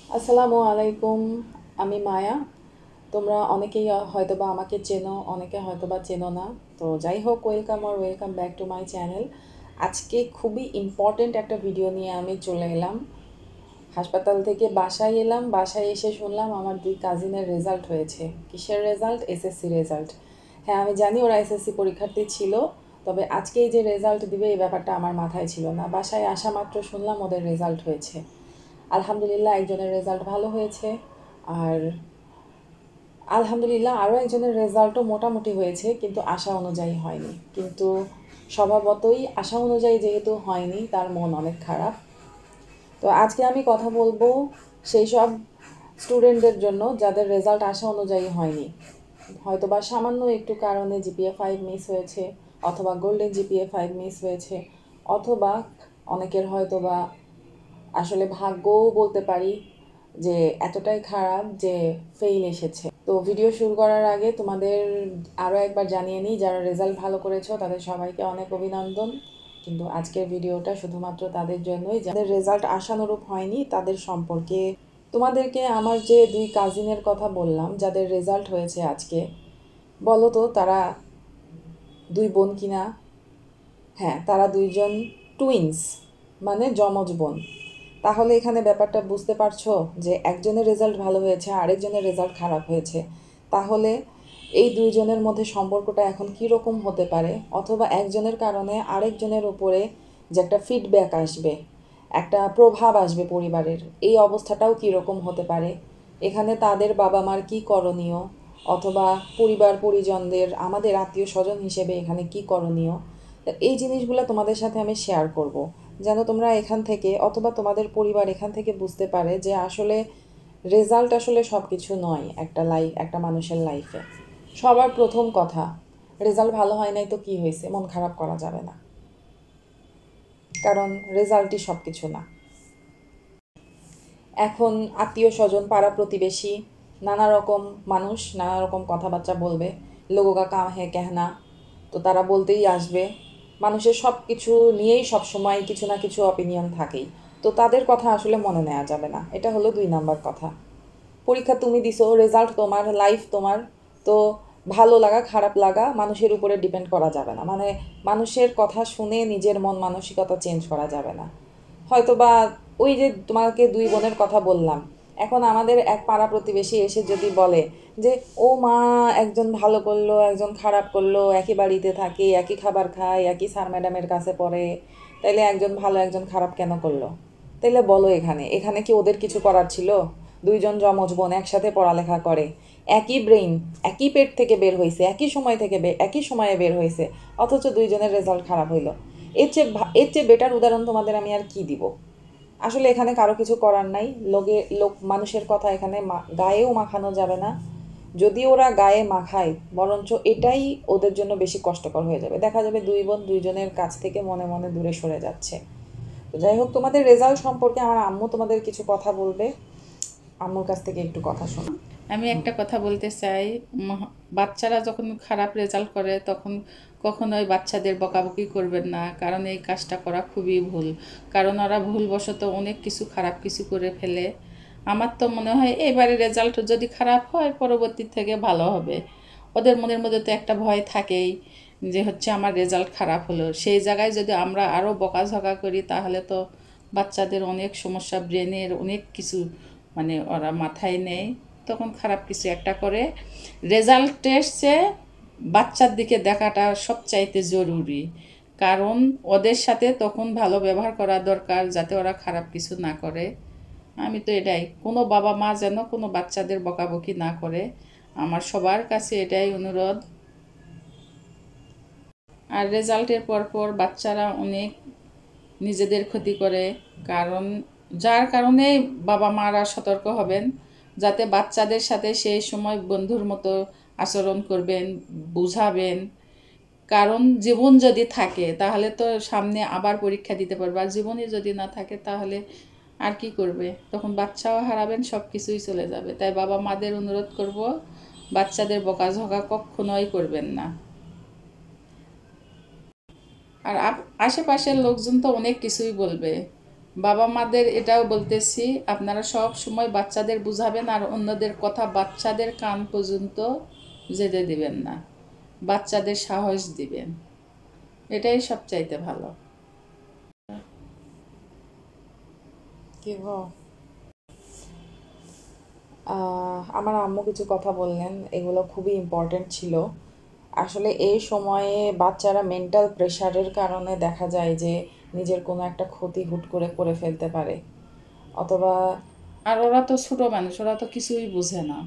আসসালামু আলাইকুম। আমি মায়া। তোমরা অনেকেই হয়তোবা আমাকে চেনো, অনেকে হয়তোবা চেনো না। তো যাই হোক, welcome back to my channel. আজকে খুবই ইম্পর্ট্যান্ট একটা ভিডিও নিয়ে আমি চলে এলাম। হাসপাতাল থেকে বাসায় এলাম, বাসায় এসে শুনলাম আমার 2 কাজিনের রেজাল্ট হয়েছে। কিসের রেজাল্ট? SSC result. হ্যাঁ, আমি জানি ওরা এসএসসি পরীক্ষার্থী ছিল, তবে আজকে এই যে রেজাল্ট দিবে এই ব্যাপারটা আমার মাথায় ছিল না। বাসায় আসা মাত্র শুনলাম ওদের রেজাল্ট হয়েছে। আলহামদুলিল্লাহ একজনের রেজাল্ট ভালো হয়েছে, আর আলহামদুলিল্লাহ আরও একজনের রেজাল্টও মোটামুটি হয়েছে, কিন্তু আশা অনুযায়ী হয়নি। কিন্তু স্বভাবতই আশা অনুযায়ী যেহেতু হয়নি, তার মন অনেক খারাপ। তো আজকে আমি কথা বলবো সেই সব স্টুডেন্টদের জন্য যাদের রেজাল্ট আশা অনুযায়ী হয়নি। হয়তোবা সামান্য একটু কারণে জিপিএ 5 মিস হয়েছে, অথবা গোল্ডেন জিপিএ 5 মিস হয়েছে, অথবা অনেকের হয়তোবা আসলে ভাগ্যও বলতে পারি যে এতটাই খারাপ যে ফেইল এসেছে। তো ভিডিও শুরু করার আগে তোমাদের আরও একবার জানিয়ে নিই, যারা রেজাল্ট ভালো করেছো তাদের সবাইকে অনেক অভিনন্দন। কিন্তু আজকের ভিডিওটা শুধুমাত্র তাদের জন্যই যাদের রেজাল্ট আশানুরূপ হয়নি তাদের সম্পর্কে। তোমাদেরকে আমার যে 2 কাজিনের কথা বললাম যাদের রেজাল্ট হয়েছে আজকে, বলো তো তারা 2 বোন কিনা? হ্যাঁ, তারা 2জন টুইন্স, মানে যমজ বোন। তাহলে এখানে ব্যাপারটা বুঝতে পারছো যে একজনের রেজাল্ট ভালো হয়েছে, আরেকজনের রেজাল্ট খারাপ হয়েছে। তাহলে এই 2জনের মধ্যে সম্পর্কটা এখন কীরকম হতে পারে, অথবা একজনের কারণে আরেকজনের উপরে যে একটা ফিডব্যাক আসবে, একটা প্রভাব আসবে পরিবারের, এই অবস্থাটাও কীরকম হতে পারে। এখানে তাদের বাবা মার কী করণীয়, অথবা পরিবার পরিজনদের, আমাদের আত্মীয় স্বজন হিসেবে এখানে কী করণীয়, এই জিনিসগুলো তোমাদের সাথে আমি শেয়ার করব, যেন তোমরা এখান থেকে অথবা তোমাদের পরিবার এখান থেকে বুঝতে পারে যে আসলে রেজাল্ট আসলে সব কিছু নয় একটা মানুষের লাইফে। সবার প্রথম কথা, রেজাল্ট ভালো হয় নাই তো কী হয়েছে, মন খারাপ করা যাবে না, কারণ রেজাল্টই সব কিছু না। এখন আত্মীয় স্বজন, পাড়া প্রতিবেশী, নানা রকম মানুষ নানা রকম কথাবার্তা বলবে। লোগো কা কাম হ্যাঁ কেহনা, তো তারা বলতেই আসবে। মানুষের সব কিছু নিয়েই সবসময় কিছু না কিছু অপিনিয়ন থাকেই। তো তাদের কথা আসলে মনে নেওয়া যাবে না, এটা হলো 2 নাম্বার কথা। পরীক্ষা তুমি দিছো, রেজাল্ট তোমার, লাইফ তোমার। তো ভালো লাগা খারাপ লাগা মানুষের উপরে ডিপেন্ড করা যাবে না, মানে মানুষের কথা শুনে নিজের মন মানসিকতা চেঞ্জ করা যাবে না। হয়তোবা ওই যে তোমাকে 2 বোনের কথা বললাম, এখন আমাদের এক পাড়া প্রতিবেশী এসে যদি বলে যে ও মা, একজন ভালো করলো একজন খারাপ করলো, একই বাড়িতে থাকে, একই খাবার খায়, একই স্যার ম্যাডামের কাছে পড়ে, তাইলে একজন ভালো একজন খারাপ কেন করলো? তাইলে বলো, এখানে এখানে কি ওদের কিছু করার ছিল? 2জন যমজ বোন একসাথে পড়ালেখা করে, একই ব্রেইন, একই পেট থেকে বের হয়েছে, একই সময়ে বের হয়েছে, অথচ 2জনের রেজাল্ট খারাপ হইলো। এর চেয়ে বেটার উদাহরণ তোমাদের আমি আর কি দিব? আসলে এখানে কারো কিছু করার নাই। মানুষের কথা এখানে গায়েও মাখানো যাবে না। যদি ওরা গায়ে মাখায়, বরঞ্চ এটাই ওদের জন্য বেশি কষ্টকর হয়ে যাবে। দেখা যাবে 2 বোন 2জনের কাছ থেকে মনে মনে দূরে সরে যাচ্ছে। তো যাই হোক, তোমাদের রেজাল্ট সম্পর্কে আমার আম্মু তোমাদের কিছু কথা বলবে। আম্মুর কাছ থেকে একটু কথা শোনো। আমি একটা কথা বলতে চাই। বাচ্চারা যখন খারাপ রেজাল্ট করে তখন কখনোই বাচ্চাদের বকাবকি করবেন না, কারণ এই কাজটা করা খুবই ভুল। কারণ ওরা ভুলবশত অনেক কিছু খারাপ কিছু করে ফেলে। আমার তো মনে হয় এবারে রেজাল্ট যদি খারাপ হয় পরবর্তী থেকে ভালো হবে। ওদের মনের মধ্যে তো একটা ভয় থাকেই যে হচ্ছে আমার রেজাল্ট খারাপ হলো, সেই জায়গায় যদি আমরা আরও বকাঝকা করি তাহলে তো বাচ্চাদের অনেক সমস্যা, ব্রেনের অনেক কিছু মানে ওরা মাথায় নেয়, তখন খারাপ কিছু একটা করে। রেজাল্টের চেয়ে বাচ্চার দিকে দেখাটা সবচাইতে জরুরি, কারণ ওদের সাথে তখন ভালো ব্যবহার করা দরকার যাতে ওরা খারাপ কিছু না করে। আমি তো এটাই, কোনো বাবা মা যেন কোনো বাচ্চাদের বকাবকি না করে, আমার সবার কাছে এটাই অনুরোধ। আর রেজাল্টের পর বাচ্চারা অনেক নিজেদের ক্ষতি করে, কারণ যার কারণে বাবা মারা সতর্ক হবেন যাতে বাচ্চাদের সাথে সেই সময় বন্ধুর মতো আচরণ করবেন, বুঝাবেন। কারণ জীবন যদি থাকে তাহলে তো সামনে আবার পরীক্ষা দিতে পারবে, আর জীবনে যদি না থাকে তাহলে আর কি করবে? তখন বাচ্চাও হারাবেন, সব কিছুই চলে যাবে। তাই বাবা মাদের অনুরোধ করব, বাচ্চাদের বকাঝকা কখনোই করবেন না। আর আশেপাশের লোকজন তো অনেক কিছুই বলবে, বাবা মাদের এটাও বলতেছি, আপনারা সব সময় বাচ্চাদের বুঝাবেন আর অন্যদের কথা বাচ্চাদের কান পর্যন্ত যেতে দিবেন না, বাচ্চাদের সাহস দিবেন, এটাই সবচাইতে ভালো। কি গো, আমার আম্মু কিছু কথা বললেন, এগুলো খুবই ইম্পর্ট্যান্ট ছিল। আসলে এই সময়ে বাচ্চারা মেন্টাল প্রেশারের কারণে দেখা যায় যে নিজের কোনো একটা ক্ষতি হুট করে করে ফেলতে পারে, অথবা আর ওরা তো ছোট মানুষ, ওরা তো কিছুই বুঝে না।